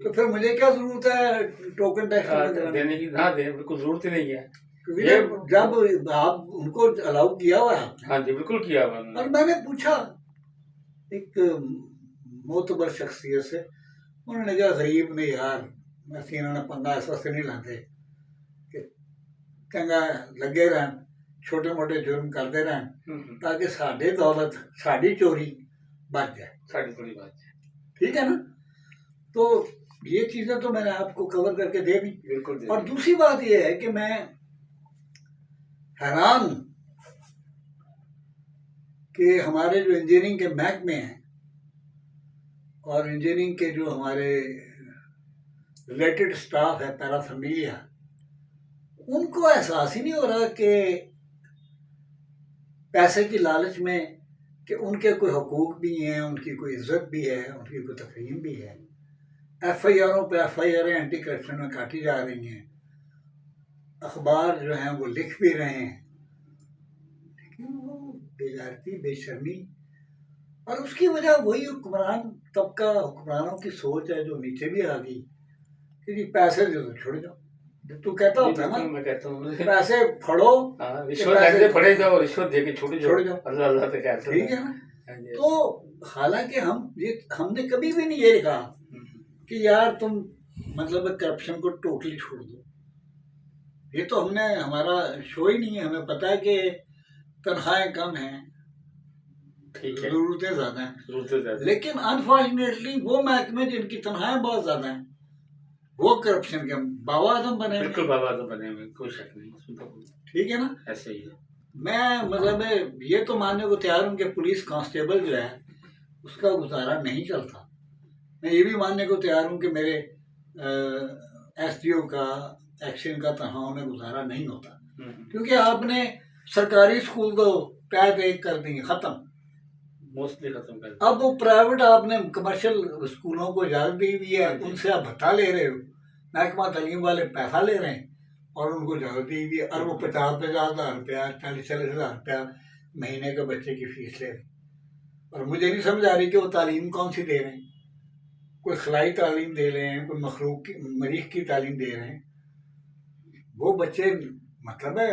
S2: तो फिर मुझे क्या जरूरत है टोकन टैक्स
S1: देने की? ना दे, बिल्कुल जरूरत ही नहीं है।
S2: ये जब आप उनको अलाउ किया हुआ है।
S1: हाँ जी बिल्कुल किया हुआ।
S2: और मैंने पूछा एक मोतबर शख्सियत से, उन्होंने कहा गरीब ने यार ਅਸੀਂ ਇਹਨਾਂ ਨੇ ਪੰਗਾ ਇਸ ਵਾਸਤੇ नहीं लाते कि चंगा लगे रहन, छोटे मोटे जुर्म करते रहन, ताकि साड़ी दौलत साड़ी चोरी बच जाए,
S1: साड़ी चोरी बच जाए।
S2: ठीक है ना। तो ये चीजें तो मैंने आपको कवर करके दे दी।
S1: बिल्कुल।
S2: और दूसरी बात ये है कि मैं हैरान कि हमारे जो इंजीनियरिंग के महकमे हैं और इंजीनियरिंग के जो हमारे रिलेटेड स्टाफ है, पैराफैमिलिया, उनको एहसास ही नहीं हो रहा कि पैसे की लालच में कि उनके कोई हकूक भी हैं, उनकी कोई इज्जत भी है, उनकी कोई तकरीम भी है। FIRों पे FIR एंटी करप्शन में काटी जा रही हैं, अखबार जो हैं वो लिख भी रहे हैं, लेकिन वो बेगारती, बेशर्मी, और उसकी वजह वही हुक्मरान तबका, हुक्मरानों की सोच है जो नीचे भी आ गई कि पैसे दे दो छोड़ जाओ। तू कहता होता है ना, मैं कहता हूँ पैसे फड़ो,
S1: रिश्वत लेके फड़े जाओ, रिश्वत देके छोड़ जाओ, अल्लाह अल्लाह तो कहते हैं।
S2: ठीक है ना। तो हालांकि हमने कभी भी नहीं ये कहा कि यार तुम मतलब करप्शन को टोटली छोड़ दो। ये तो हमारा शो ही नहीं है। हमें पता है कि तनख्वाहें कम हैं,
S1: ठीक है,
S2: ज़रूरतें ज़्यादा हैं,
S1: ज़रूरतें ज़्यादा हैं।
S2: लेकिन अनफॉर्चुनेटली वो महकमे जिनकी तनख्वाहें बहुत ज़्यादा हैं वो करप्शन के बाबा आजम बने हुए
S1: बिल्कुल
S2: हैं।
S1: बाबा आजम बने हुए हैं, कोई शक नहीं उसमें तो,
S2: ठीक है ना।
S1: ऐसे ही है।
S2: मैं मतलब ये तो मानने को तैयार हूँ कि पुलिस कांस्टेबल जो है उसका गुजारा नहीं चलता। मैं ये भी मानने को तैयार हूँ कि मेरे एसडीओ का एक्शन का तनख्वाह में गुजारा नहीं होता, क्योंकि आपने सरकारी स्कूल को पैद एक कर देंगे ख़त्म,
S1: मोस्टली खत्म कर
S2: अब वो प्राइवेट आपने कमर्शियल स्कूलों को इजाज़त दी हुई है, उनसे आप भत्ता ले रहे हो, महकमा तालीम वाले पैसा ले रहे हैं और उनको इजाज़त दी हुई है, और वो 50,000 रुपया 40,000 रुपया महीने के बच्चे की फीस ले रहे हैं। और मुझे नहीं समझ आ रही कि वो तालीम कौन सी दे रहे हैं, कोई खलाई तालीम दे रहे हैं, कोई मखलूक की मरीख की तालीम दे रहे हैं। वो बच्चे मतलब है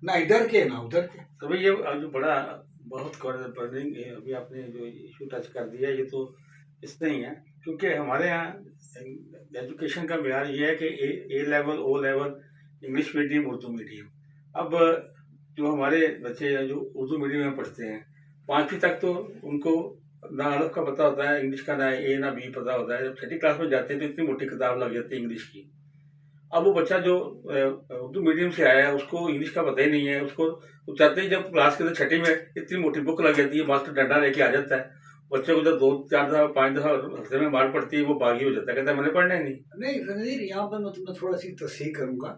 S2: ना इधर के ना उधर के।
S1: तो भाई ये जो बड़ा बहुत बर्निंग अभी आपने जो इशू टच कर दिया, ये तो इसमें ही है, क्योंकि हमारे यहाँ एजुकेशन का मेयार ये है कि A level, O level, English medium, Urdu medium. अब जो हमारे बच्चे हैं जो उर्दू मीडियम में पढ़ते हैं, 5वीं तक तो उनको ना अरब का पता होता है, इंग्लिश का ना ए ना बी पता होता है। जब 6ठी क्लास में जाते हैं तो इतनी मोटी किताब लग जाती है इंग्लिश की। अब वो बच्चा जो उर्दू मीडियम से आया है उसको इंग्लिश का पता ही नहीं है, उसको वो चाहते ही जब क्लास के अंदर 6ठी में इतनी मोटी बुक लग जाती है, मास्टर डंडा लेके आ जाता है, बच्चे को जब 2-4 दफ़ा 5 दफ़ा हफ्ते में मार पड़ती है, वो बागी हो जाता है, कहता है मैंने पढ़ना ही नहीं।
S2: नहीं रणवीर, यहाँ पर मैं तुम्हें थोड़ा सी तस्हीह करूंगा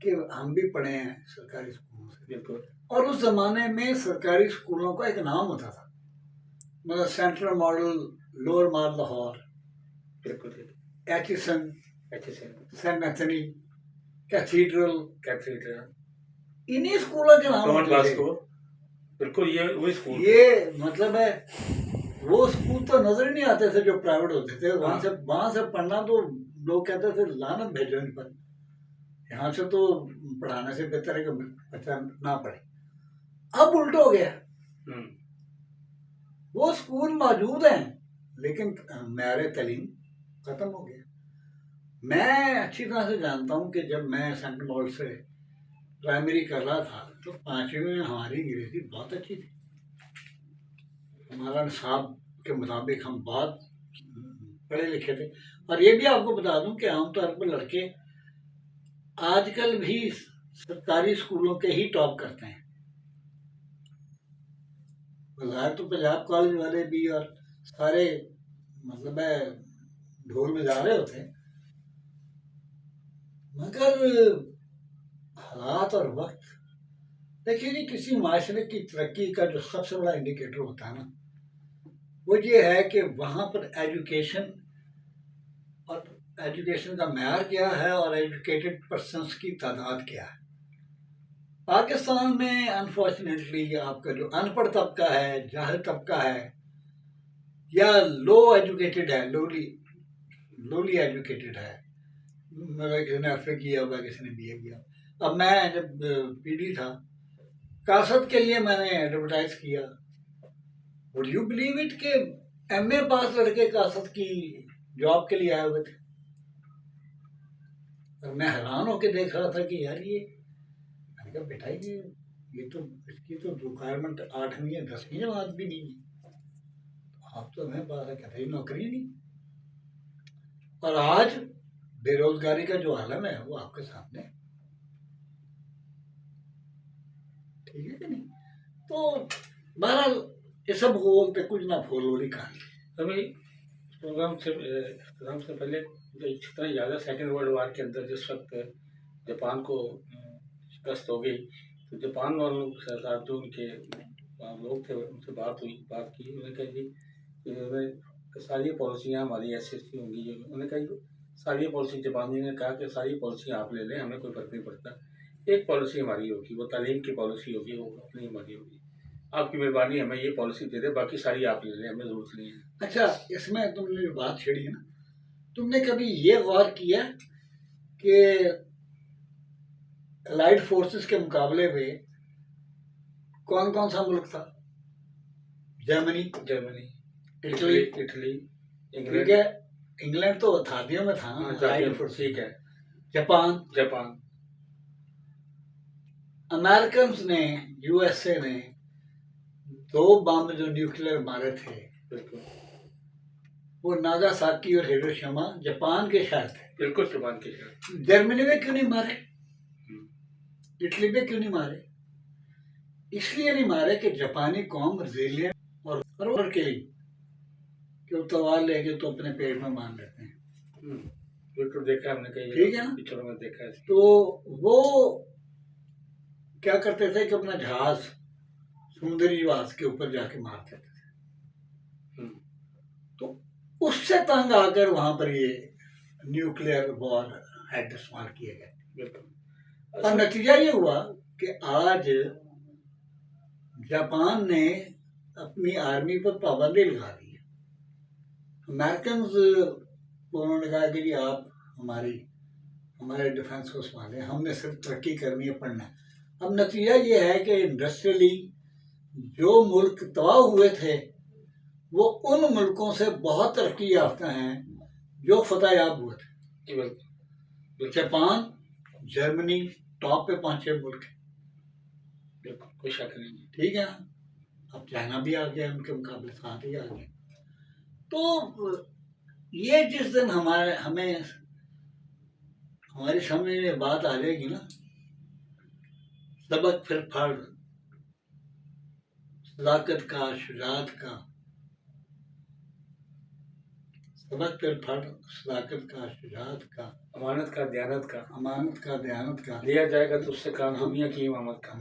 S2: कि हम भी पढ़े हैं सरकारी स्कूलों से,
S1: बिल्कुल।
S2: और उस जमाने में सरकारी स्कूलों का एक नाम होता था, मतलब central model, lower model Lahore,
S1: बिल्कुल
S2: Aitchison,
S1: Aitchison,
S2: Saint Anthony, Cathedral, इन्हीं
S1: कैथीड्रल,
S2: स्कूलों के नाम
S1: डॉन
S2: होते थे।
S1: बॉस्को, बिल्कुल ये वही स्कूल।
S2: ये मतलब है वो स्कूल तो नजर ही नहीं आते थे जो प्राइवेट होते थे। वहां से पढ़ना तो लोग कहते थे लानत भेजो इन पर, यहाँ से तो पढ़ाने से बेहतर है कि बच्चा ना पढ़े। अब उल्टा हो गया, वो स्कूल मौजूद हैं लेकिन मेयार तालीम खत्म हो गया। मैं अच्छी तरह से जानता हूँ कि जब मैं सेंट्रल बोर्ड से प्राइमरी कर रहा था तो 5वीं में हमारी अंग्रेजी बहुत अच्छी थी, हमारा निसाब के मुताबिक हम बहुत पढ़े लिखे थे। और ये भी आपको बता दूं कि आमतौर पर लड़के आजकल भी सरकारी स्कूलों के ही टॉप करते हैं। बाहर तो पंजाब कॉलेज वाले भी और सारे मतलब है ढोल बजा रहे होते हैं, मगर हालात और वक्त देखिए जी, किसी माशरे की तरक्की का जो सबसे बड़ा इंडिकेटर होता है ना, वो ये है कि वहाँ पर एजुकेशन और एजुकेशन का मेयार क्या है और एजुकेटेड पर्सन्स की तादाद क्या है। पाकिस्तान में अनफॉर्चुनेटली आपका जो अनपढ़ तबका है, जाहिल तबका है, या लो एजुकेटेड है, लोली एजुकेटेड है, मतलब किसी ने एफ.ए. किया हुआ, किसी ने बी.ए. किया। अब मैं जब पीडी था, कासत के लिए मैंने एडवर्टाइज किया, वुड यू बिलीव इट कि एमए पास लड़के कासत की जॉब के लिए आए हुए थे। और मैं हैरान होकर देख रहा था कि यार ये, मैंने कहा बेटा ये तो इसकी तो रिक्वायरमेंट 8वीं या 10वीं जमात भी नहीं है, आप तो हमें पास है, कहते ही नौकरी नहीं। और आज बेरोजगारी का जो आलम है वो आपके सामने, ठीक है कि नहीं। तो बहरहाल ये सब बोलते कुछ ना फूल कहानी।
S1: अभी प्रोग्राम से पहले जितना याद है, सेकेंड वर्ल्ड वॉर के अंदर जिस वक्त जापान को शिकस्त हो गई, तो जापान वालों के साथ जो उनके लोग थे उनसे बात की, उन्होंने कहा जी सारी पॉलिसियाँ हमारी ऐसी होंगी। उन्होंने कहा सारी पॉलिसी, जापानी ने कहा कि सारी पॉलिसी आप ले लें, हमें कोई फर्क नहीं पड़ता, एक पॉलिसी हमारी होगी, वो तालीम की पॉलिसी होगी, वो अपनी हमारी होगी, आपकी मेहरबानी हमें ये पॉलिसी दे दे, बाकी सारी आप ले लें, हमें जरूरत नहीं है।
S2: अच्छा, इसमें तुमने जो बात छेड़ी है ना, तुमने कभी ये गौर किया कि अलाइड फोर्सेस के मुकाबले में कौन कौन सा मुल्क था? जर्मनी,
S1: इटली,
S2: ठीक है, इंग्लैंड तो थादियों में था ना अलाइड फोर्स,
S1: ठीक है,
S2: जापान, अमेरिकन ने, यूएसए ने 2 बम जो न्यूक्लियर मारे थे
S1: बिल्कुल
S2: वो नागासाकी और हिरोशिमा जापान के शहर थे।
S1: बिल्कुल जापान के शहर।
S2: जर्मनी में क्यों नहीं मारे, इटली में क्यों नहीं मारे? इसलिए नहीं मारे कि जापानी कौम रिजिलियंट और के लिए कि वो तलवार लेके तो अपने पेट में मान लेते हैं।
S1: बिल्कुल देखा है हमने कई
S2: ठीक है ना?
S1: पिक्चरों में देखा है।
S2: तो वो क्या करते थे कि अपना जहाज समुद्री जहाज के ऊपर जाके मार देते थे। तो उससे तंग आकर वहां पर ये न्यूक्लियर वॉर हेड इस्तेमाल किए गए। बिल्कुल। और नतीजा ये हुआ कि आज जापान ने अपनी आर्मी पर पाबंदी लगा दी है। अमेरिकन उन्होंने कहा कि जी आप हमारे डिफेंस को संभालें, हमने सिर्फ तरक्की करनी है, पढ़ना है। अब नतीजा ये है कि इंडस्ट्रियली जो मुल्क तबाह हुए थे वो उन मुल्कों से बहुत तरक्की याफ्ता हैं जो फतह याब हुए थे। जापान, जर्मनी टॉप पे 5-6 मुल्क हैं। बिल्कुल कोई शक नहीं है। ठीक है ना? अब चाइना भी आ गया, उनके मुकाबले साथ ही आ गया। तो ये जिस दिन हमें हमारी समझ में बात आ जाएगी ना, सबक फिर फर्ज, सदाकत का, शुजात का, सबक फिर फर्ज, सदाकत का, शुजात का,
S1: अमानत का, दयानत का,
S2: दयानत का
S1: लिया जाएगा तो उससे काम दुनिया की इमामत का।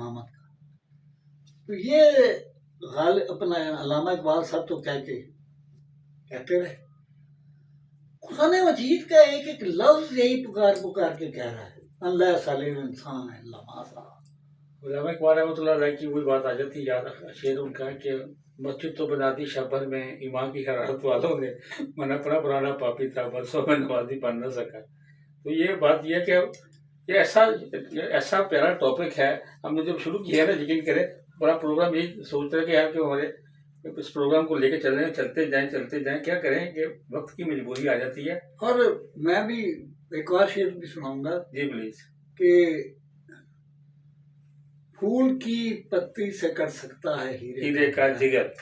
S2: तो ये अपना अल्लामा इकबाल साहब तो कहते रहे। कुरान मजीद का एक एक लफ्ज यही पुकार के कह रहा है, अल्लाह सालिम इंसान है लमासा।
S1: उलमा इकबाल रहमतुल्लाह अलैह की वही बात आ जाती याद, शेर उनका है कि मस्जिद तो बना दी शहर में, ईमान की हरारत वालों ने, मन अपना पुराना पापी था, बरसों में नमाजी पढ़ न सका। तो ये बात यह कि ये ऐसा प्यारा टॉपिक है, हमने जब शुरू किया ना, यकीन करें बड़ा प्रोग्राम यही सोच रहे कि यार कि हमारे इस प्रोग्राम को लेके चलते जाएं, क्या करें कि वक्त की मजबूरी आ जाती है।
S2: और मैं भी एक और शेर भी सुनाऊंगा।
S1: जी प्लीज।
S2: कि फूल की पत्ती से कट सकता है हीरे का जिगर,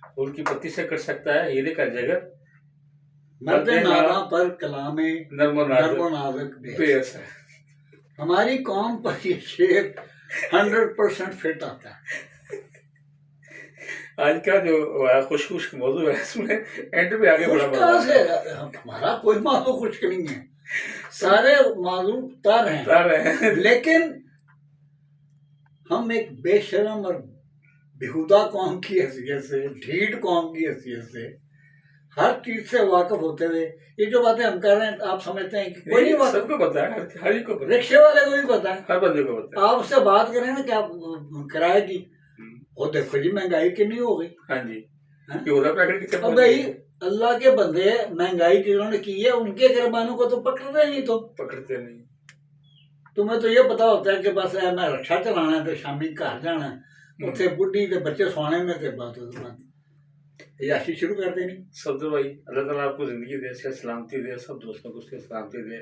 S1: फूल की पत्ती से कट सकता है हीरे का जिगर,
S2: मर्दे नादा पर कलामे
S1: नर्मो
S2: नाजुक बेहस है। हमारी कौम पर ये शेर 100% फिट आता है।
S1: आज का जो खुश मौजू है इसमें एंड पे आगे
S2: बढ़ा, हमारा कोई मौजू खुश नहीं है, सारे मौजू तर हैं। लेकिन हम एक बेशरम और बेहुदा कौम की हैसियत से, ढीठ कौम की हैसियत से, हर चीज से वाकिफ होते हुए ये जो बातें हम कर रहे हैं, आप समझते हैं कि कोई नहीं, सबको पता है, हर एक को पता है, रिक्शे वाले को भी पता है, हर बंदे को पता है। आप उससे बात करें ना क्या किराए की, वो देखो जी महंगाई कितनी हो गई। हाँ जी, अब भाई अल्लाह के बंदे महंगाई जिन्होंने की है उनके गिरबानों को तो पकड़ते नहीं। तुम्हें तो ये पता होता है कि बस मैं रक्षा चलाना है तो शामी घर जाना है, उसे बुढ़ी के बच्चे सोने में से बात याशी शुरू कर देनी। सब्दुल भाई अल्लाह ताला आपको जिंदगी दे, से सलामती दे, सब दोस्तों को सलामती दे।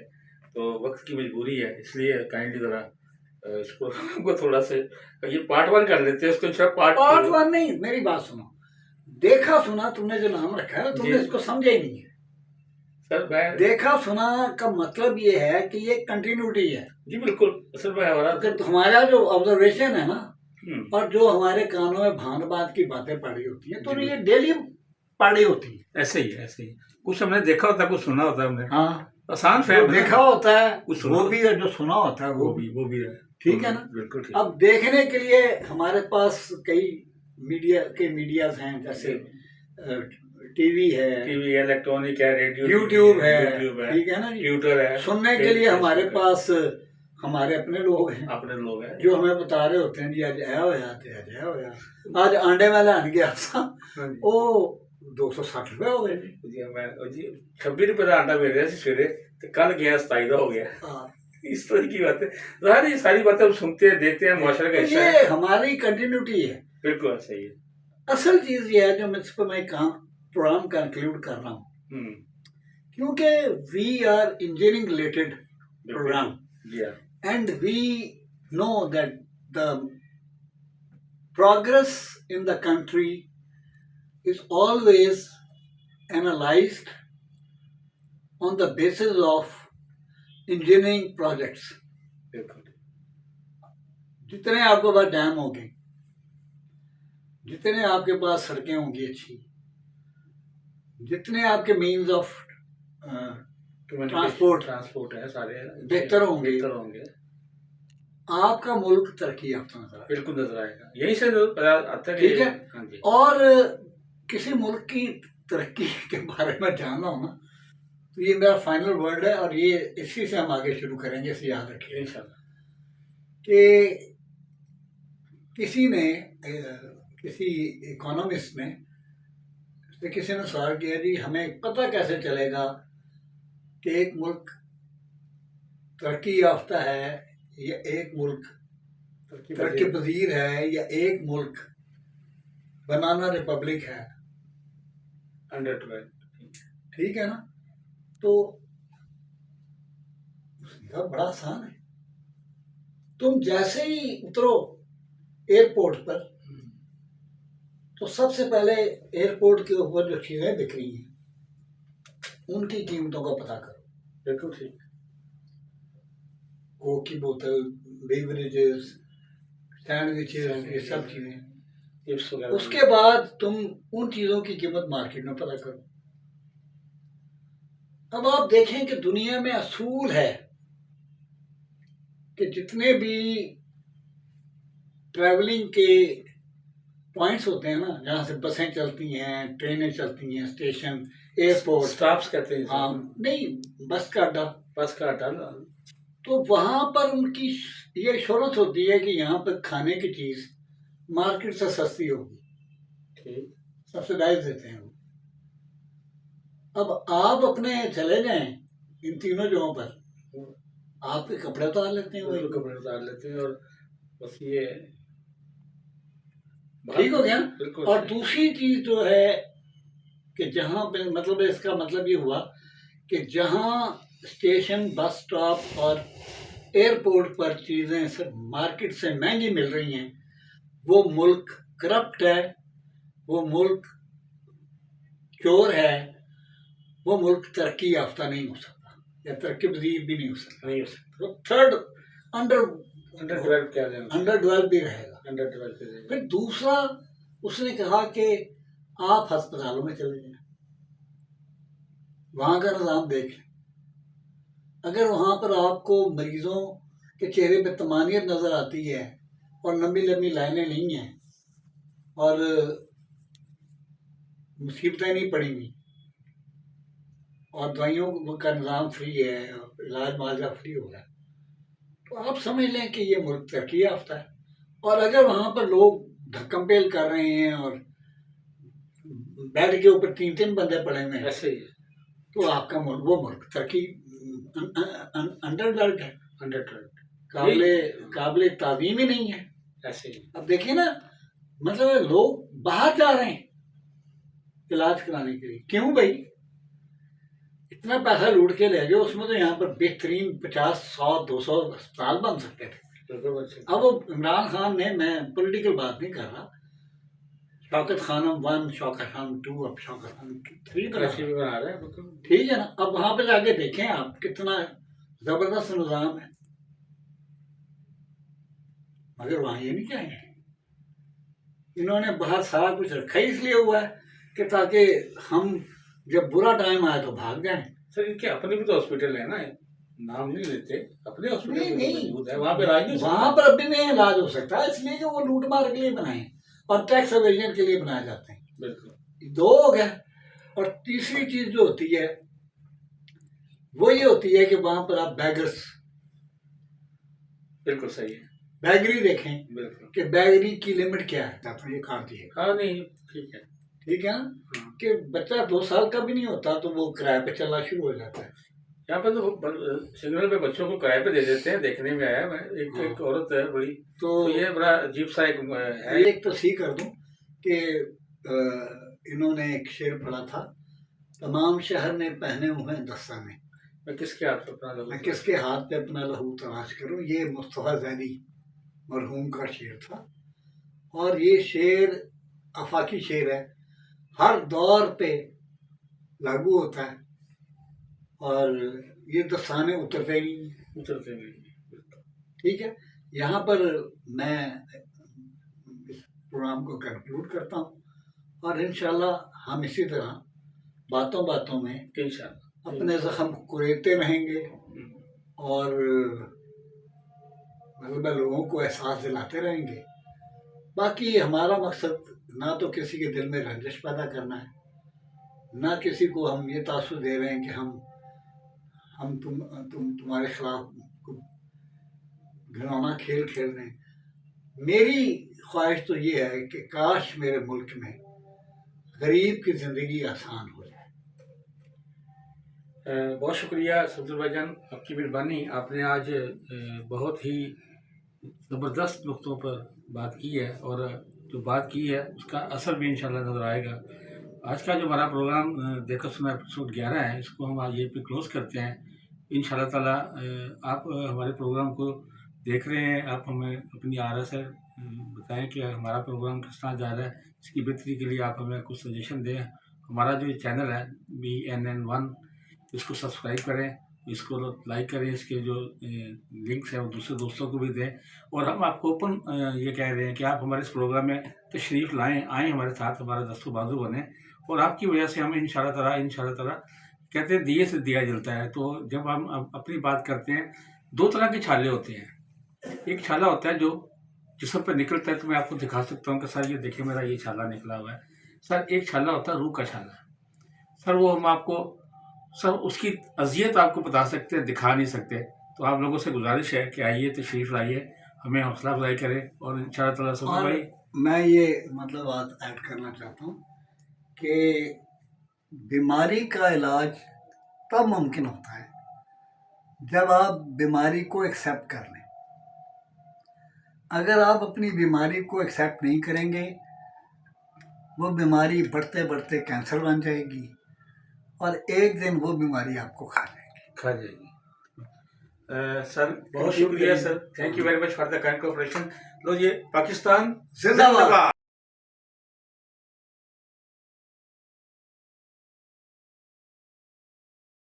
S2: तो वक्त की मजबूरी है, इसलिए काइंडली जरा इसको थोड़ा से ये पार्ट 1 कर लेते हैं, इसको पार्ट 1 नहीं, मेरी बात सुनो, देखा सुना तुमने जो नाम रखा है तुमने इसको समझा ही नहीं है सर। देखा सुना का मतलब ये है कि ये कंटिन्यूटी है। जी बिल्कुल सर भाई, हमारा जो ऑब्जर्वेशन है ना, और जो हमारे कानों में भांत भांत की बातें पड़ी होती है, तो ये डेली पड़ी होती है। ऐसे ही कुछ हमने देखा होता है, कुछ सुना होता है हमने। हाँ, आसान फैम देखा होता है, कुछ वो भी है, जो सुना होता है वो भी है। ठीक है ना, बिल्कुल ठीक। अब देखने के लिए हमारे पास कई मीडियाज हैं, जैसे टीवी है, इलेक्ट्रॉनिक है, रेडियो, यूट्यूब है, ठीक है ना, ट्विटर है। सुनने के लिए हमारे पास हमारे अपने लोग हैं जो हमें बता रहे होते हैं जी आज आया होया, आज आंडे वाला आन गया वो 260 रुपए हो गए जी, 26 रुपए का आंडा मिल रहा है सवेरे, तो कल गया 27 हो गया। इस तरह की बातें, सारी बातें हम सुनते हैं, देखते हैं, माशरे का हिस्सा है, हमारी कंटिन्यूटी है। बिल्कुल सही है। असल चीज ये है जो मैं प्रोग्राम कंक्लूड कर रहा हूँ, क्योंकि we are engineering related program, and we know that the progress in the country is always analyzed on the basis of engineering projects.
S1: बिल्कुल
S2: जितने आपके पास डैम होंगे, जितने आपके पास सड़कें होंगी अच्छी, जितने आपके मीन्स ऑफ
S1: ट्रांसपोर्ट है सारे
S2: बेहतर होंगे, आपका मुल्क तरक्की याफ्ता नजर आएगा।
S1: बिल्कुल नजर आएगा, यही से आता है।
S2: ठीक है।
S1: हाँ जी।
S2: और किसी मुल्क की तरक्की के बारे में जानना हो ना, तो ये मेरा फाइनल वर्ड है, और ये इसी से हम आगे शुरू करेंगे, इसे याद रखिए
S1: इंशाल्लाह।
S2: कि किसी इकोनॉमिस्ट ने से किसी ने सवाल किया, जी हमें पता कैसे चलेगा कि एक मुल्क तरक्की याफ्ता है या एक मुल्क तरक्की पजीर है या एक मुल्क बनाना रिपब्लिक है।
S1: अंडर 12।
S2: ठीक है ना। तो उसका बड़ा आसान है। तुम जैसे ही उतरो एयरपोर्ट पर, तो सबसे पहले एयरपोर्ट के ऊपर जो चीजें बिक रही हैं उनकी कीमतों का पता करो।
S1: बिल्कुल ठीक।
S2: कोक की बोतल, बेवरेजेस, सैंडविचेस, ये सब चीजें। उसके बाद तुम उन चीजों की कीमत मार्केट में पता करो। अब आप देखें कि दुनिया में असूल है कि जितने भी ट्रैवलिंग के पॉइंट्स होते हैं ना, जहाँ से बसें चलती हैं, ट्रेनें चलती हैं, स्टेशन, एयरपोर्ट,
S1: स्टॉप्स कहते हैं।
S2: हाँ, नहीं, बस का अड्डा,
S1: ना,
S2: तो वहां पर उनकी ये एश्योरेंस होती है कि यहाँ पर खाने की चीज मार्केट से सस्ती होगी।
S1: ठीक,
S2: सब्सिडाइज देते हैं वो। अब आप अपने चले जाएं इन तीनों जगहों पर, आपके कपड़े उतार लेते हैं, वही
S1: कपड़े उतार लेते हैं, और बस ये
S2: ठीक हो गया।
S1: बिल्कुल।
S2: और दूसरी चीज जो है कि जहां पे, मतलब इसका मतलब ये हुआ कि जहां स्टेशन, बस स्टॉप और एयरपोर्ट पर चीजें सब मार्केट से महंगी मिल रही हैं, वो मुल्क करप्ट है, वो मुल्क चोर है, वो मुल्क तरक्की याफ्ता नहीं हो सकता, या तरक्की पजीर भी नहीं हो सकता। तो थर्ड अंडर 12 भी रहेगा। फिर दूसरा उसने कहा कि आप अस्पतालों में चले जाएं, वहां का निजाम देख लें। अगर वहां पर आपको मरीजों के चेहरे पे तमानियत नजर आती है और लंबी लंबी लाइनें नहीं हैं और मुसीबतें नहीं पड़ी हुई और दवाइयों का निज़ाम फ्री है, इलाज मुआवजा फ्री हो रहा है, तो आप समझ लें कि ये मुल्क तरक्की याफ्ता है। और अगर वहां पर लोग धक्कम पेल कर रहे हैं और बेड के ऊपर 3-3 बंदे पड़े हुए हैं,
S1: ऐसे ही,
S2: तो आपका मुल्क, वो मुल्क तरक्की अंडर डेवलप्ड है, काबिले ताज़ीम ही नहीं है।
S1: ऐसे ही।
S2: अब देखिए ना, मतलब लोग बाहर जा रहे हैं इलाज कराने के लिए। क्यों भाई? इतना पैसा लूट के ले जाओ, उसमें तो यहाँ पर बेहतरीन 50, 100, 200 अस्पताल बन सकते थे। अब वो इमरान खान ने, मैं पॉलिटिकल बात नहीं कर रहा, शौकत खानम 1, शौकत खानम 2, अब शौकत खानम 3 बना रहे हैं। ठीक है ना। अब वहां पर जाके देखें आप, कितना जबरदस्त निजाम है, मगर वहां ये नहीं चाहिए। इन्होंने बाहर सारा कुछ रखा ही इसलिए हुआ है कि ताकि हम जब बुरा टाइम आए तो भाग जाएं।
S1: सर, इनके अपने भी तो हॉस्पिटल है ना, नाम नहीं लेते, अपने हॉस्पिटल
S2: नहीं,
S1: वहाँ पे इलाज,
S2: वहां पर अभी नहीं इलाज हो सकता, इसलिए कि वो लूट मार के लिए बनाए और टैक्स एवेजन के लिए बनाए जाते हैं।
S1: बिल्कुल।
S2: 2 हो गए। और तीसरी चीज जो होती है वो ये होती है कि वहां पर आप बैगर्स,
S1: बिल्कुल सही है,
S2: बैगरी देखें, बिल्कुल, कि बैगरी की लिमिट क्या है, तो ये काट दिए।
S1: हाँ, नहीं, ठीक है
S2: ना, कि बच्चा 2 साल का भी नहीं होता तो वो किराए पे चलना शुरू हो जाता है।
S1: यहाँ पर तो सिग्नल पे बच्चों को किराए पे दे देते हैं, देखने में आया मैं, एक औरत है बड़ी, तो ये बड़ा अजीब सा एक है।
S2: एक तस्वीर कर दूं कि इन्होंने एक शेर पढ़ा था, तमाम शहर ने पहने हुए हैं दस्ताने,
S1: मैं किसके हाथ पे अपना लहू
S2: तलाश करूं। ये मुस्तफा ज़ैदी मरहूम का शेर था। और ये शेर आफाकी शेर है, हर दौर पे लागू होता है और ये दस्ताने उतरते नहीं हैं।
S1: उतरते नहीं।
S2: ठीक है, यहाँ पर मैं इस प्रोग्राम को कंक्लूड करता हूँ और इंशाल्लाह हम इसी तरह बातों बातों में
S1: इंशाल्लाह
S2: अपने जख्म कुरेदते रहेंगे और मतलब लोगों को एहसास दिलाते रहेंगे। बाकी हमारा मकसद ना तो किसी के दिल में रंजिश पैदा करना है, ना किसी को हम ये तासुर दे रहे हैं कि हम तुम्हारे खिलाफ घिनौना खेल खेल रहे हैं। मेरी ख्वाहिश तो ये है कि काश मेरे मुल्क में गरीब की ज़िंदगी आसान हो जाए।
S1: बहुत शुक्रिया सफदर भाईजान, आपकी मेहरबानी। आपने आज बहुत ही ज़बरदस्त नुक्तों पर बात की है और जो बात की है उसका असर भी इंशाल्लाह नज़र आएगा। आज का जो हमारा प्रोग्राम देखो सुना एपिसोड 11 है, इसको हम आज यहीं पे क्लोज़ करते हैं। इंशाल्लाह ताला आप हमारे प्रोग्राम को देख रहे हैं, आप हमें अपनी आरा से बताएं कि हमारा प्रोग्राम किस तरह जा रहा है। इसकी बेहतरी के लिए आप हमें कुछ सजेशन दें। हमारा जो चैनल है BNN1, इसको सब्सक्राइब करें, इसको लाइक करें, इसके जो लिंक्स हैं वो दूसरे दोस्तों को भी दें। और हम आपको ओपन ये कह रहे हैं कि आप हमारे इस प्रोग्राम में तशरीफ़ लाएँ, आएँ हमारे साथ, हमारा दस्तू बाजू बने और आपकी वजह से हम इंशाल्लाह ताला कहते हैं दिए से दिया जलता है। तो जब हम अपनी बात करते हैं, दो तरह के छाले होते हैं। एक छाला होता है जो जिस्म पे निकलता है, तो मैं आपको दिखा सकता हूँ कि सर ये देखिए मेरा ये छाला निकला हुआ है। सर एक छाला होता है रूह का छाला। सर वो हम आपको सर उसकी अज़ियत आपको बता सकते हैं, दिखा नहीं सकते। तो आप लोगों से गुजारिश है कि आइए तशरीफ़ लाइए, हमें हौसला अफजाई करें और इंशाल्लाह ताला सफर भाई
S2: मैं ये मतलब बात ऐड करना चाहता हूँ कि बीमारी का इलाज तब मुमकिन होता है जब आप बीमारी को एक्सेप्ट कर लें। अगर आप अपनी बीमारी को एक्सेप्ट नहीं करेंगे, वो बीमारी बढ़ते बढ़ते कैंसर बन जाएगी और एक दिन वो बीमारी आपको खा जाएगी।
S1: सर बहुत शुक्रिया sir, thank you very much for the kind cooperation. लो ये पाकिस्तान
S2: जिंदाबाद।